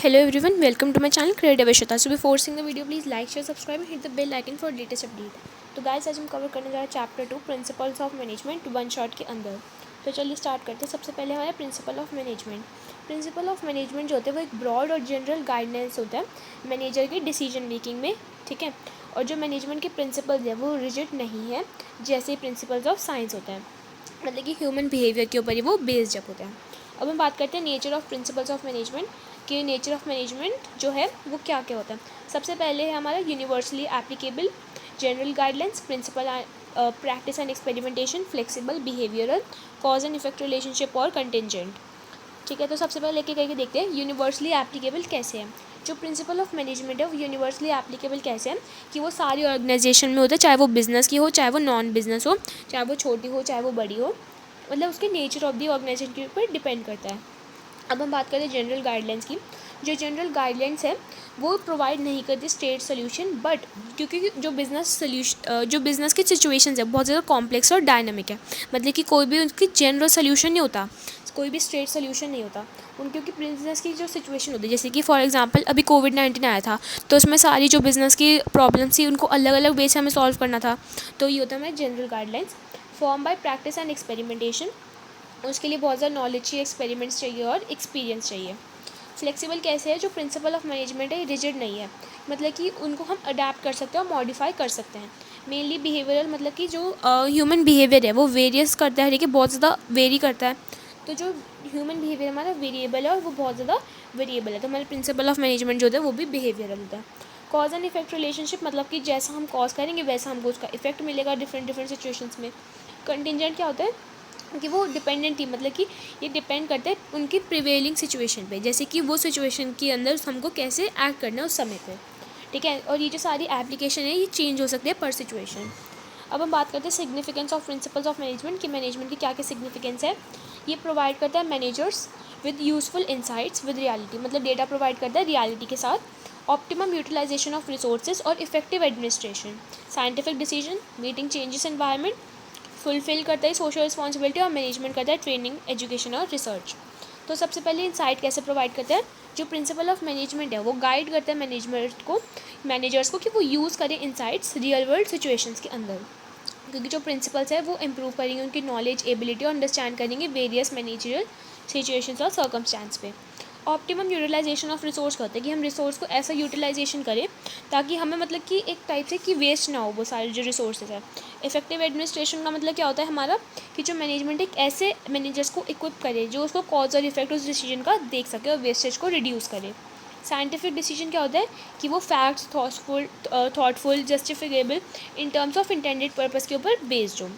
Hello everyone, welcome to my channel Creative Ashita. So before seeing the video, please like, share, subscribe and hit the bell icon for latest update. तो guys आज हम cover करने जा रहे हैं chapter 2 principles of management one shot के अंदर। तो चलिए स्टार्ट करते हैं। सबसे पहले हमारा principle of management. Principle of management जो होते हैं वो एक ब्रॉड और जनरल गाइडेंस होता है मैनेजर की डिसीजन मेकिंग में, ठीक है। और जो मैनेजमेंट के प्रिंसिपल्स है वो रिजिड नहीं है जैसे प्रिंसिपल्स ऑफ साइंस होता है, मतलब कि ह्यूमन बिहेवियर के ऊपर ही वो बेस्ड अप होता है। अब हम बात करते हैं nature of principles of management कि नेचर ऑफ मैनेजमेंट जो है वो क्या क्या होता है। सबसे पहले है हमारा universally applicable general guidelines, principal practice and experimentation, flexible, behavioural, cause and effect relationship और कंटेंजेंट, ठीक है। तो सबसे पहले लेके करके देखते हैं यूनिवर्सली एप्लीकेबल कैसे है। जो प्रिंसिपल ऑफ मैनेजमेंट है वो यूनिवर्सली एप्लीकेबल कैसे है कि वो सारी ऑर्गेनाइजेशन में होता है, चाहे वो बिजनेस की हो, चाहे वो नॉन बिजनेस हो, चाहे वो छोटी हो, चाहे वो बड़ी हो, मतलब उसके नेचर ऑफ दी ऑर्गेनाइजेशन के ऊपर डिपेंड करता है। अब हम बात करें जनरल गाइडलाइंस की। जो जनरल गाइडलाइंस है वो प्रोवाइड नहीं करती स्टेट सोल्यूशन, बट क्योंकि जो बिज़नेस की सिचुएशंस है बहुत ज़्यादा कॉम्प्लेक्स और डायनामिक है, मतलब कि कोई भी उनकी जनरल सोल्यूशन नहीं होता, कोई भी स्ट्रेट सोल्यूशन नहीं होता उनकी, क्योंकि बिजनेस की जो सिचुएशन होती है, जैसे कि फॉर एग्जांपल अभी कोविड-19 आया था तो उसमें सारी जो बिज़नेस की प्रॉब्लम्स थी उनको अलग अलग वे से हमें सॉल्व करना था। तो ये होता है हमारे general guidelines. Form by practice and experimentation, उसके लिए बहुत ज़्यादा नॉलेज चाहिए, एक्सपेरिमेंट्स चाहिए और एक्सपीरियंस चाहिए। फ्लेक्सिबल कैसे है, जो प्रिंसिपल ऑफ मैनेजमेंट है रिजिड नहीं है, मतलब कि उनको हम अडेप्ट कर सकते हैं और मॉडिफाई कर सकते हैं। मेनली बिहेवियरल, मतलब कि जो ह्यूमन बिहेवियर है वो वेरियस करता है, ठीक है, बहुत ज़्यादा वेरी करता है। तो जो ह्यूमन बिहेवियर हमारा वेरिएबल है और वो बहुत ज़्यादा वेरिएबल है, तो हमारे प्रिंसिपल ऑफ मैनेजमेंट जो होता है वो भी बिहेवियरल होता है। कॉज एंड इफेक्ट रिलेशनशिप, मतलब कि जैसा हम कॉज करेंगे वैसा हमको उसका इफेक्ट मिलेगा डिफरेंट सिचुएशंस में। कंटिजेंट क्या होता है कि वो डिपेंडेंट थी, मतलब कि ये डिपेंड करता है उनकी प्रिवेलिंग सिचुएशन पे, जैसे कि वो सिचुएशन के अंदर हमको कैसे एक्ट करना है उस समय पे, ठीक है। और ये जो सारी एप्लीकेशन है ये चेंज हो सकती है पर सिचुएशन। अब हम बात करते हैं significance of principles of management कि मैनेजमेंट की क्या क्या सिग्निफिकेंस है। ये प्रोवाइड करता है managers with useful insights with reality, मतलब डेटा प्रोवाइड करता है रियलिटी के साथ। ऑप्टिमम यूटिलाइजेशन ऑफ रिसोर्सेज और effective administration, scientific decision, meeting changes environment, fulfil करता है सोशल रिस्पॉन्सिबिलिटी और मैनेजमेंट करता है ट्रेनिंग, एजुकेशन और रिसर्च। तो सबसे पहले इंसाइट कैसे प्रोवाइड करता है, जो प्रिंसिपल ऑफ मैनेजमेंट है वो गाइड करता है मैनेजर्स को कि वो यूज़ करें इंसाइट्स रियल वर्ल्ड सिचुएशंस के अंदर, क्योंकि जो प्रिंसिपल्स है वो इम्प्रूव करेंगे उनकी नॉलेज, एबिलिटी और अंडरस्टैंड करेंगे वेरियस मैनेजरियल सिचुएशंस और सर्कमस्टांस पे। ऑप्टिमम यूटिलाइजेशन ऑफ रिसोर्स का होता है कि हम रिसोर्स को ऐसा यूटिलाइजेशन करें ताकि हमें, मतलब कि एक टाइप से कि वेस्ट ना हो वो सारे जो रिसोर्सेज है। इफेक्टिव एडमिनिस्ट्रेशन का मतलब क्या होता है हमारा कि जो मैनेजमेंट एक ऐसे मैनेजर्स को इक्विप करे जो उसको कॉज और इफेक्ट उस डिसीजन का देख सके और वेस्टेज को रिड्यूस करे। साइंटिफिक डिसीजन क्या होता है कि वो facts, thoughtful, justifiable in terms of intended purpose के ऊपर बेस्ड हो।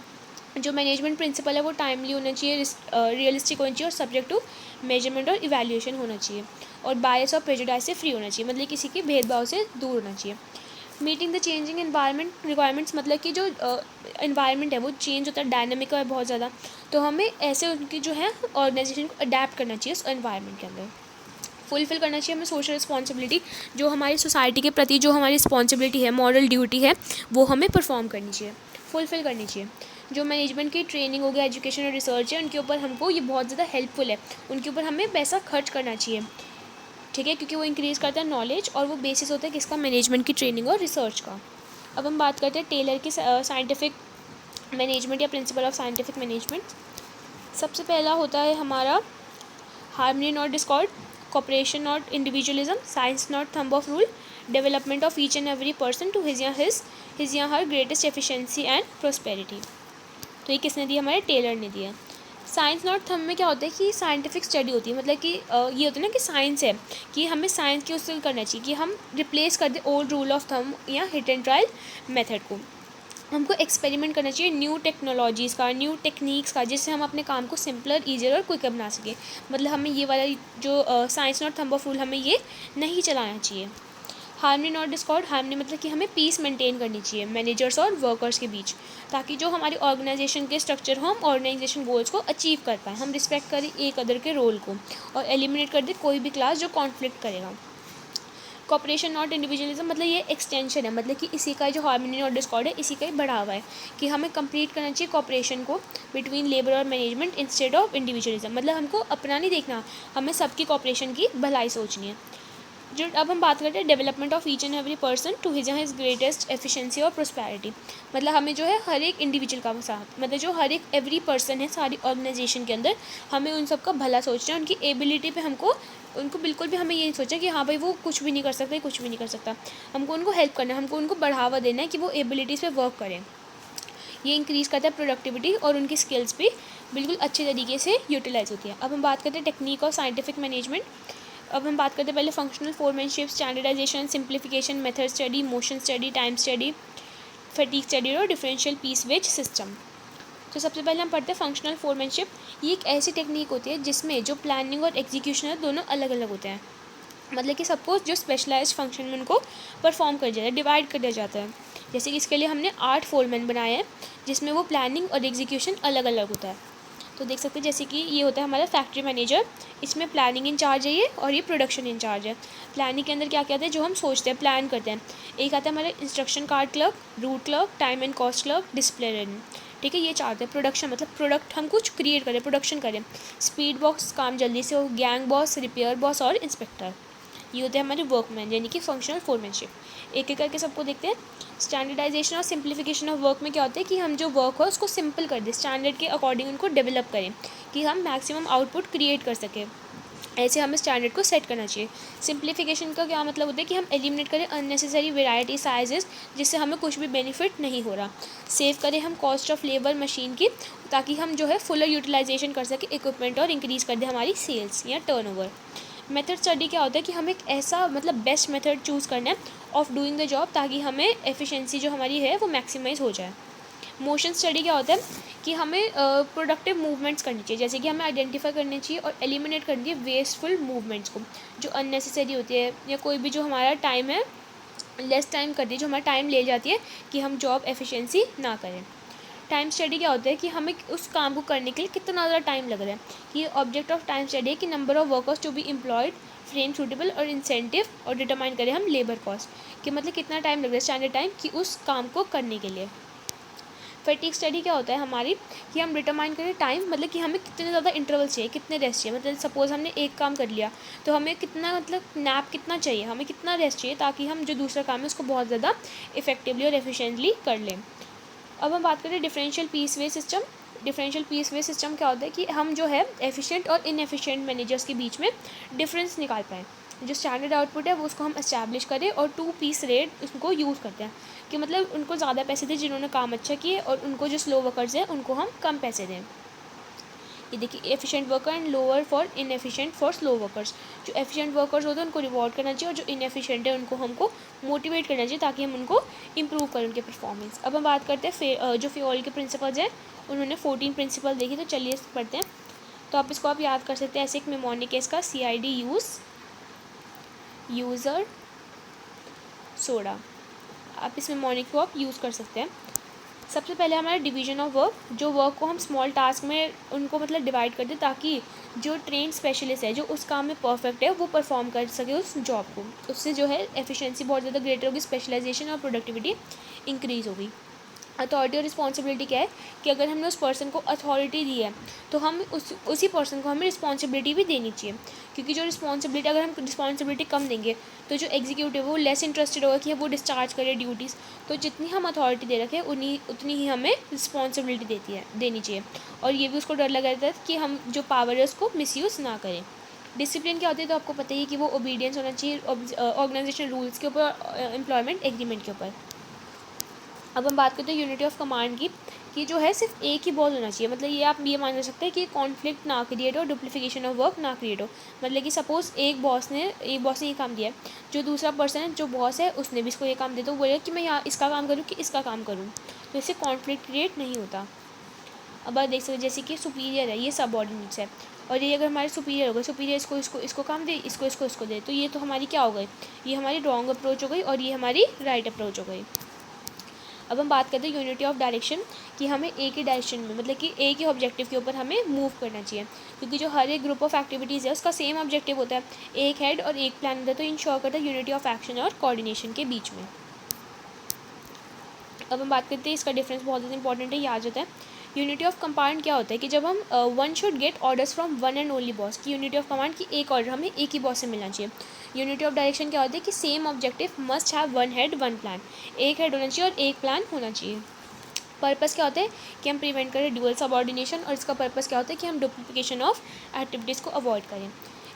जो मैनेजमेंट प्रिंसिपल है वो टाइमली होना चाहिए, रियलिस्टिक होना चाहिए और सब्जेक्ट टू मेजरमेंट और इवैल्यूएशन होना चाहिए, और बायस और प्रेजुडाइज से फ्री होना चाहिए, मतलब किसी के भेदभाव से दूर होना चाहिए। Meeting the changing environment requirements, मतलब कि जो एनवायरनमेंट है वो चेंज होता है, डायनामिक है बहुत ज़्यादा, तो हमें ऐसे उनकी जो है ऑर्गेनाइजेशन को अडेप्ट करना चाहिए उस एनवायरनमेंट के अंदर। फुलफिल करना चाहिए हमें सोशल रिस्पॉन्सिबिलिटी, जो हमारी सोसाइटी के प्रति जो हमारी रिस्पॉन्सिबिलिटी है, मॉरल ड्यूटी है, वो हमें परफॉर्म करनी चाहिए, फुलफिल करनी चाहिए। जो मैनेजमेंट की ट्रेनिंग हो गया, एजुकेशन और रिसर्च है, उनके ऊपर हमको ये बहुत ज़्यादा हेल्पफुल है, उनके ऊपर हमें पैसा खर्च करना चाहिए, ठीक है, क्योंकि वो इंक्रीज़ करता है नॉलेज और वो बेसिस होता है किसका, मैनेजमेंट की ट्रेनिंग और रिसर्च का। अब हम बात करते हैं टेलर की साइंटिफिक मैनेजमेंट या प्रिंसिपल ऑफ साइंटिफिक मैनेजमेंट। सबसे पहला होता है हमारा harmony not Discord, cooperation not individualism, science not thumb of rule, development of each and every person to his या her greatest efficiency and prosperity। तो ये किसने दिया, हमारे टेलर ने दिया। साइंस नॉट थंब में क्या होता है कि साइंटिफिक स्टडी होती है, मतलब कि ये होता है ना कि साइंस है कि हमें साइंस के उससे करना चाहिए कि हम रिप्लेस कर दें ओल्ड रूल ऑफ थंब या हिट एंड ट्रायल मेथड को। हमको एक्सपेरिमेंट करना चाहिए न्यू टेक्नोलॉजीज़ का, न्यू टेक्निक्स का, जिससे हम अपने काम को सिंपलर, ईजियर और क्विकर बना सकें। मतलब हमें ये वाला जो science not thumb of rule हमें ये नहीं चलाना चाहिए। हार्मनी नॉट डिस्कॉर्ड, हार्मनी मतलब कि हमें पीस मेंटेन करनी चाहिए मैनेजर्स और वर्कर्स के बीच, ताकि जो हमारी ऑर्गेनाइजेशन के स्ट्रक्चर हो, हम ऑर्गेनाइजेशन गोल्स को अचीव कर पाएँ, हम रिस्पेक्ट करें एक अदर के रोल को और एलिमिनेट कर दें कोई भी क्लास जो कॉन्फ्लिक्ट करेगा। कॉपरेशन नॉट इंडिविजुअलिज्म, मतलब ये एक्सटेंशन है, मतलब कि इसी का जो हार्मनी और डिस्कॉर्ड है इसी का ही बढ़ावा है कि हमें कंप्लीट करना चाहिए कॉपरेशन को बिटवीन लेबर और मैनेजमेंट इंस्टेड ऑफ इंडिविजुअलिज्म, मतलब हमको अपना नहीं देखना, हमें सबकी कॉपरेशन की भलाई सोचनी है। जो अब हम बात करते हैं development of each and every person to his greatest efficiency और प्रोस्पैरिटी। मतलब हमें जो है हर एक इंडिविजुअल का साथ, मतलब जो हर एक एवरी पर्सन है सारी ऑर्गेनाइजेशन के अंदर, हमें उन सब का भला सोचना है। उनकी एबिलिटी पे उनको बिल्कुल भी हमें ये नहीं सोचना कि हाँ भाई वो कुछ भी नहीं कर सकता, कुछ भी नहीं कर सकता। हमको उनको हेल्प करना है, हमको उनको बढ़ावा देना है कि वो एबिलिटीज़ पे वर्क करें। ये इंक्रीज़ करता है प्रोडक्टिविटी और उनकी स्किल्स भी बिल्कुल अच्छे तरीके से यूटिलाइज होती है। अब हम बात करते हैं टेक्निक और साइंटिफिक मैनेजमेंट। अब हम बात करते हैं पहले functional foremanship, standardisation, simplification, method study, motion study, time study, fatigue study और डिफरेंशियल पीस वेज सिस्टम। तो सबसे पहले हम पढ़ते हैं फंक्शनल फोरमैनशिप। ये एक ऐसी टेक्निक होती है जिसमें जो प्लानिंग और एग्जीक्यूशन है दोनों अलग अलग होते हैं। मतलब कि सपोज जो स्पेशलाइज्ड फंक्शन में उनको परफॉर्म कर दिया जाता है, डिवाइड कर दिया जाता है। जैसे कि इसके लिए हमने 8 फोरमैन बनाए हैं जिसमें वो प्लानिंग और एग्जीक्यूशन अलग अलग होता है। तो देख सकते हैं जैसे कि ये होता है हमारा फैक्ट्री मैनेजर, इसमें प्लानिंग इंचार्ज है ये, और ये प्रोडक्शन इंचार्ज है। प्लानिंग के अंदर क्या क्या आता है, जो हम सोचते हैं प्लान करते हैं। एक आता है हमारा instruction card clerk, root clerk, time and cost clerk, disciplinary. ठीक है, ये चार थे। प्रोडक्शन मतलब प्रोडक्ट हम कुछ क्रिएट करें, प्रोडक्शन करें। स्पीड बॉस काम जल्दी से हो, गैंग बॉस, रिपेयर बॉस और इंस्पेक्टर। ये होते हैं हमारे वर्कमैन यानी कि फंक्शनल फोरमैनशिप। एक एक करके सबको देखते हैं। स्टैंडर्डाइजेशन और सिंप्लीफिकेशन ऑफ वर्क में क्या होता है कि हम जो वर्क हो उसको सिंपल कर दें, स्टैंडर्ड के अकॉर्डिंग उनको डेवलप करें कि हम मैक्सिमम आउटपुट क्रिएट कर सकें। ऐसे हमें स्टैंडर्ड को सेट करना चाहिए। सिंप्लीफिकेशन का क्या मतलब होता है कि हम एलिमिनेट करें अननेसेसरी वेराइटी साइजेस जिससे हमें कुछ भी बेनिफिट नहीं हो रहा। सेव करें हम कॉस्ट ऑफ लेबर मशीन की, ताकि हम जो है फुलर यूटिलाइजेशन कर सकें इक्विपमेंट और इंक्रीज़ कर दें हमारी सेल्स या टर्नओवर। मेथड स्टडी क्या होता है कि हम एक ऐसा मतलब बेस्ट मेथड चूज़ करना है ऑफ डूइंग द जॉब ताकि हमें एफिशिएंसी जो हमारी है वो मैक्सिमाइज़ हो जाए। मोशन स्टडी क्या होता है कि हमें प्रोडक्टिव मूवमेंट्स करनी चाहिए, जैसे कि हमें आइडेंटिफाई करनी चाहिए और एलिमिनेट करनी चाहिए वेस्टफुल मूवमेंट्स को जो अननेसेसरी होती है, या कोई भी जो हमारा टाइम है लेस टाइम कर दी, जो हमारा टाइम ले जाती है कि हम जॉब एफिशिएंसी ना करें। टाइम स्टडी क्या होता है कि हमें उस काम को करने के लिए कितना ज़्यादा टाइम लग रहा है, कि ऑब्जेक्ट ऑफ टाइम स्टडी है कि number of workers to be employed, frame suitable और इंसेंटिव, और डिटरमाइन करें हम लेबर कॉस्ट कि मतलब कितना टाइम लग रहा है स्टैंडर्ड टाइम कि उस काम को करने के लिए। फटीग स्टडी क्या होता है हमारी कि हम डिटरमाइन करें टाइम, मतलब कि हमें कितने ज़्यादा इंटरवल चाहिए, कितने रेस्ट चाहिए। मतलब सपोज़ हमने एक काम कर लिया तो हमें कितना मतलब नैप कितना चाहिए, हमें कितना रेस्ट चाहिए ताकि हम जो दूसरा काम है उसको बहुत ज़्यादा इफेक्टिवली और एफिशिएंटली कर लें। अब हम बात करें डिफरेंशियल पीस वे सिस्टम। डिफरेंशियल पीस वे सिस्टम क्या होता है कि हम जो है एफिशिएंट और इनएफिशिएंट मैनेजर्स के बीच में डिफरेंस निकाल पाएँ। जो स्टैंडर्ड आउटपुट है वो उसको हम एस्टैब्लिश करें और 2 पीस रेट उसको यूज़ करते हैं कि मतलब उनको ज़्यादा पैसे दें जिन्होंने काम अच्छा किए, और उनको जो स्लो वर्कर्स हैं उनको हम कम पैसे दें। ये देखिए efficient worker and lower for inefficient for slow workers. जो एफिशिएंट वर्कर्स होते हैं उनको रिवॉर्ड करना चाहिए और जो इनएफिशिएंट है उनको हमको मोटिवेट करना चाहिए ताकि हम उनको इम्प्रूव करें उनके परफॉर्मेंस। अब हम बात करते हैं जो फियोल के प्रिंसिपल्स हैं, उन्होंने 14 प्रिंसिपल देखी, तो चलिए पढ़ते हैं। तो आप इसको आप याद कर सकते हैं ऐसे एक मेमोनिक है इसका, CID यूज़, यूज़र, सोडा। आप इस मेमोनिक को आप यूज़ कर सकते हैं। सबसे पहले हमारा डिवीजन ऑफ वर्क, जो वर्क को हम स्मॉल टास्क में उनको मतलब डिवाइड कर दें ताकि जो ट्रेन स्पेशलिस्ट है जो उस काम में परफेक्ट है वो परफॉर्म कर सके उस जॉब को। उससे जो है एफिशिएंसी बहुत ज़्यादा ग्रेटर होगी, स्पेशलाइजेशन और प्रोडक्टिविटी इंक्रीज़ होगी। अथॉरिटी और रिस्पॉन्सिबिलिटी क्या है कि अगर हमने उस पर्सन को अथॉरिटी दी है तो हम उसी पर्सन को हमें रिस्पॉन्सिबिलिटी भी देनी चाहिए, क्योंकि जो रिस्पॉन्सिबिलिटी अगर हम रिस्पॉन्सिबिलिटी कम देंगे तो जो एग्जीक्यूटिव है वो लेस इंटरेस्टेड होगा कि वो डिस्चार्ज करे ड्यूटीज़। तो जितनी हम अथॉरिटी दे रखे उतनी ही हमें रिस्पॉन्सिबिलिटी देनी चाहिए, और ये भी उसको डर लगा रहता है कि हम जो पावर है उसको मिसयूज़ ना करें। डिसिप्लिन क्या होती है तो आपको पता ही है कि वो ओबीडियंस होना चाहिए ऑर्गेनाइजेशन रूल्स के ऊपर, एम्प्लॉयमेंट एग्रीमेंट के ऊपर। अब हम बात करते हैं यूनिटी ऑफ कमांड की, कि जो है सिर्फ एक ही बॉस होना चाहिए। मतलब ये आप ये मान सकते हैं कि कॉन्फ्लिक्ट ना क्रिएट हो, डुप्लीफिकेशन ऑफ वर्क ना क्रिएट हो। मतलब कि सपोज़ एक बॉस ने ये काम दिया है, जो दूसरा पर्सन है जो बॉस है उसने भी इसको ये काम दिया, तो बोलेगा कि मैं यहाँ इसका काम करूँ कि इसका काम करूँ, तो इससे कॉन्फ्लिक्ट क्रिएट नहीं होता। अब आप देख सकते जैसे कि सुपीरियर है, ये सबऑर्डिनेट्स है, और ये अगर हमारे सुपीरियर हो गए, सुपीरियर इसको काम दे, इसको दे, तो ये तो हमारी क्या हो गई, ये हमारी रॉन्ग अप्रोच हो गई और ये हमारी राइट अप्रोच हो गई। अब हम बात करते हैं यूनिटी ऑफ डायरेक्शन, कि हमें एक ही डायरेक्शन में मतलब कि एक ही ऑब्जेक्टिव के ऊपर हमें मूव करना चाहिए, क्योंकि जो हर एक ग्रुप ऑफ एक्टिविटीज़ है उसका सेम ऑब्जेक्टिव होता है, एक हेड और एक प्लान होता है, तो इंश्योर करता है यूनिटी ऑफ एक्शन और कोऑर्डिनेशन के बीच में। अब हम बात करते हैं इसका डिफरेंस बहुत ज़्यादा इंपॉर्टेंट है, याद होता है। यूनिटी ऑफ कमांड क्या होता है कि जब हम one should get orders from one and only boss, की यूनिटी ऑफ कमांड की एक ऑर्डर हमें एक ही बॉस से मिलना चाहिए, यूनिटी ऑफ डायरेक्शन क्या होता है कि same objective must have one head one plan, एक हेड होना चाहिए और एक प्लान होना चाहिए। पर्पस क्या होता है कि हम प्रिवेंट करें ड्यूअल सबऑर्डिनेशन, और इसका पर्पस क्या होता है कि हम डुप्लीकेशन ऑफ एक्टिविटीज़ को अवॉइड करें।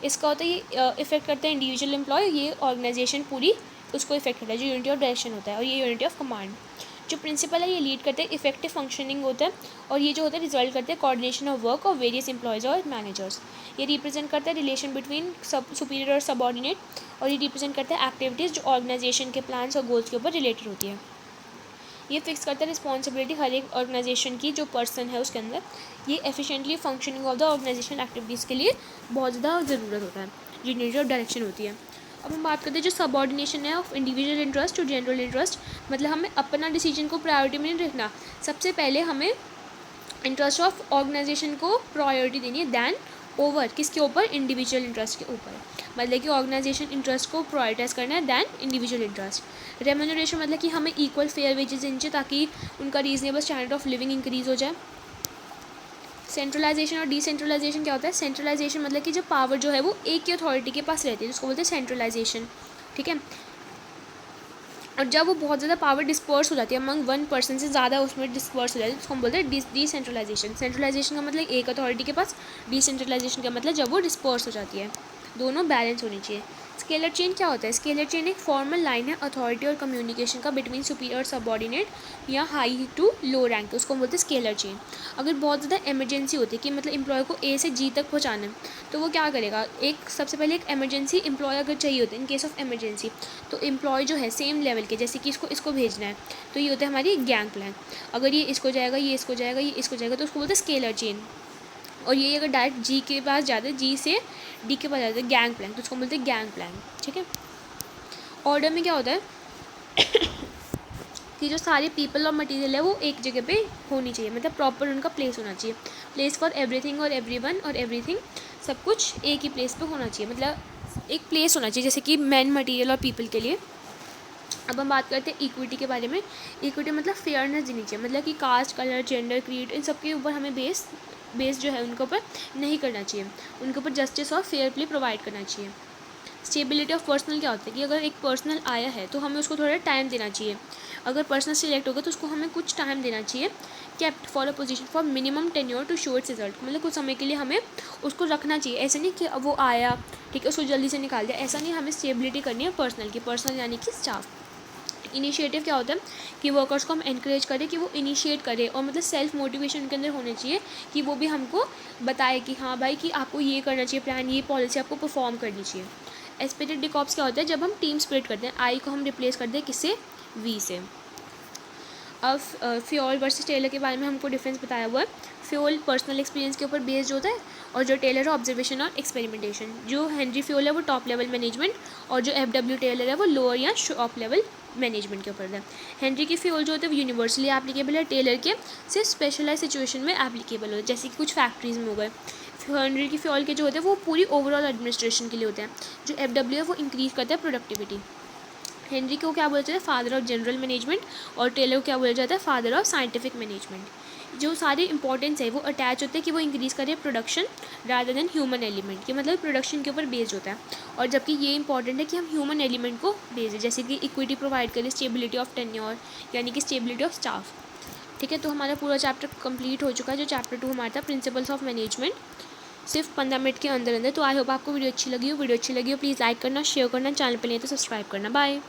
इसका होता है ये इफेक्ट करता है इंडिविजुअल एम्प्लॉय, ये ऑर्गेनाइजेशन पूरी उसको इफेक्ट करता है, जो यूनिटी ऑफ डायरेक्शन होता है, और ये यूनिटी ऑफ कमांड। जो प्रिंसिपल है ये लीड करते हैं इफेक्टिव फंक्शनिंग होता है, और ये जो होता है रिजल्ट करते हैं coordination of work of various employees और मैनेजर्स। ये रिप्रेजेंट करता है रिलेशन बिटवीन सब सुपीरियर और सबऑर्डिनेट, और ये रिप्रेजेंट करता है एक्टिविटीज़ जो ऑर्गेनाइजेशन के प्लान्स और गोल्स के ऊपर रिलेटेड होती है। ये फिक्स करता है रिस्पॉन्सिबिलिटी हर एक ऑर्गेनाइजेशन की, जो पर्सन है उसके अंदर। ये efficiently functioning of the organisation activities के लिए बहुत ज़्यादा ज़रूरत होता है, जो यूनिटी ऑफ डायरेक्शन होती है। अब हम बात करते हैं जो सबऑर्डिनेशन है of individual interest to general interest, मतलब हमें अपना डिसीजन को प्रायोरिटी में नहीं रखना, सबसे पहले हमें इंटरेस्ट ऑफ ऑर्गेनाइजेशन को प्रायोरिटी देनी है दैन ओवर किसके ऊपर, इंडिविजुअल इंटरेस्ट के ऊपर। मतलब कि ऑर्गेनाइजेशन इंटरेस्ट को प्रायोरिटाइज करना है दैन इंडिविजुअल इंटरेस्ट। रेम्यूनरेशन मतलब कि हमें इक्वल फेयर वेजेस देनी चाहिए ताकि उनका reasonable standard of living increase हो जाए। सेंट्रलाइजेशन और डिसेंट्रलाइजेशन क्या होता है, सेंट्रलाइजेशन मतलब कि जब पावर जो है वो एक ही अथॉरिटी के पास रहती है, उसको बोलते हैं सेंट्रलाइजेशन, ठीक है। और जब वो बहुत ज़्यादा पावर डिस्पर्स हो जाती है अमंग वन पर्सन से ज़्यादा उसमें डिस्पर्स हो जाती है, उसको हम बोलते हैं डिसेंट्रलाइजेशन। सेंट्रलाइजेशन का मतलब एक अथॉरिटी के पास, डिसेंट्रलाइजेशन का मतलब जब वो डिस्पर्स हो जाती है, दोनों बैलेंस होनी चाहिए। स्केलर चेन क्या होता है, स्केलर चेन एक फॉर्मल लाइन है अथॉरिटी और कम्युनिकेशन का बिटवीन सुपीरियर और सबऑर्डिनेट या हाई टू लो रैंक, उसको हम बोलते हैं स्केलर चेन। अगर बहुत ज़्यादा इमरजेंसी होती है कि मतलब एम्प्लॉय को ए से जी तक पहुँचाना है, तो वो क्या करेगा, एक सबसे पहले एक इमरजेंसी एम्प्लॉय अगर चाहिए होता है इन केस ऑफ इमरजेंसी, तो एम्प्लॉय जो है सेम लेवल के, जैसे कि इसको भेजना है, तो ये होता है हमारी गैंग प्लान। अगर ये इसको जाएगा, ये इसको जाएगा, ये इसको जाएगा, तो उसको बोलते हैं स्केलर चेन। और ये अगर डायरेक्ट जी के पास जाता है, जी से डी के पास जाता है गैंग प्लान, तो उसको बोलते हैं गैंग प्लान, ठीक है। ऑर्डर में क्या होता है कि जो सारे पीपल और मटेरियल है वो एक जगह पे होनी चाहिए, मतलब प्रॉपर उनका प्लेस होना चाहिए, प्लेस फॉर एवरीथिंग और एवरीवन और एवरीथिंग, सब कुछ एक ही प्लेस पे होना चाहिए, मतलब एक प्लेस होना चाहिए जैसे कि मैन, मटेरियल और पीपल के लिए। अब हम बात करते हैं इक्विटी के बारे में। इक्विटी मतलब फेयरनेस देनी चाहिए, मतलब कि कास्ट, कलर, जेंडर, क्रीड, इन सब के ऊपर हमें बेस जो है उनके ऊपर नहीं करना चाहिए, उनके ऊपर जस्टिस और फेयर प्ले प्रोवाइड करना चाहिए। स्टेबिलिटी ऑफ पर्सनल क्या होता है कि अगर एक पर्सनल आया है तो हमें उसको थोड़ा टाइम देना चाहिए, अगर पर्सनल सिलेक्ट होगा तो उसको हमें कुछ टाइम देना चाहिए। Kept for a position for minimum tenure to show its result, मतलब कुछ समय के लिए हमें उसको रखना चाहिए, ऐसा नहीं कि अब वो आया ठीक है उसको जल्दी से निकाल दिया, ऐसा नहीं, हमें स्टेबिलिटी करनी है पर्सनल की, पर्सनल यानी कि स्टाफ। इनिशिएटिव क्या होता है कि वर्कर्स को हम एनकरेज करें कि वो इनिशिएट करें, और मतलब सेल्फ मोटिवेशन उनके अंदर होने चाहिए कि वो भी हमको बताए कि हाँ भाई कि आपको ये करना चाहिए, प्लान, ये पॉलिसी आपको परफॉर्म करनी चाहिए। एस्पिरिट डिकॉप्स क्या होता है, जब हम टीम स्प्लिट करते हैं, आई को हम रिप्लेस करते हैं किससे, वी से। अब फ्योल वर्सेस टेलर के बारे में हमको डिफरेंस बताया हुआ है। फ्योल पर्सनल एक्सपीरियंस के ऊपर बेस्ड होता है, और जो टेलर है ऑब्जर्वेशन और एक्सपेरिमेंटेशन। जो हेनरी फ्योल है वो टॉप लेवल मैनेजमेंट, और जो FW टेलर है वो लोअर या शॉप लेवल मैनेजमेंट के ऊपर है। हेनरी की फ्योल जो होता है वो यूनिवर्सली एप्लीकेबल है, टेलर के सिर्फ स्पेशलाइज सिचुएशन में एप्लीकेबल होता है, जैसे कि कुछ फैक्ट्रीज में हो गए। हेनरी की फ्योल के जो होते हैं वो पूरी ओवरऑल एडमिनिस्ट्रेशन के लिए होते हैं। जो FW है वो इंक्रीज करता है प्रोडक्टिविटी। हेनरी को क्या बोला जाता है, फादर ऑफ जनरल मैनेजमेंट, और टेलर को क्या बोला जाता है, फादर ऑफ साइंटिफिक मैनेजमेंट। जो सारे इंपॉर्टेंस है वो अटैच होते हैं कि वो इंक्रीज़ करे production rather than human element, कि मतलब प्रोडक्शन के ऊपर बेस्ड होता है, और जबकि ये इंपॉर्टेंट है कि हम ह्यूमन एलिमेंट को बेस्ड है, जैसे कि इक्विटी प्रोवाइड करें, स्टेबिलिटी ऑफ टेन्योर यानी कि स्टेबिलिटी ऑफ स्टाफ, ठीक है। तो हमारा पूरा चैप्टर कंप्लीट हो चुका है, जो चैप्टर 2 हमारा था प्रिंसिपल्स ऑफ मैनेजमेंट, सिर्फ 15 मिनट के अंदर अंदर। तो आई होप आपको वीडियो अच्छी लगी हो, प्लीज़ लाइक करना, शेयर करना, चैनल पर नहीं तो सब्सक्राइब करना। बाय।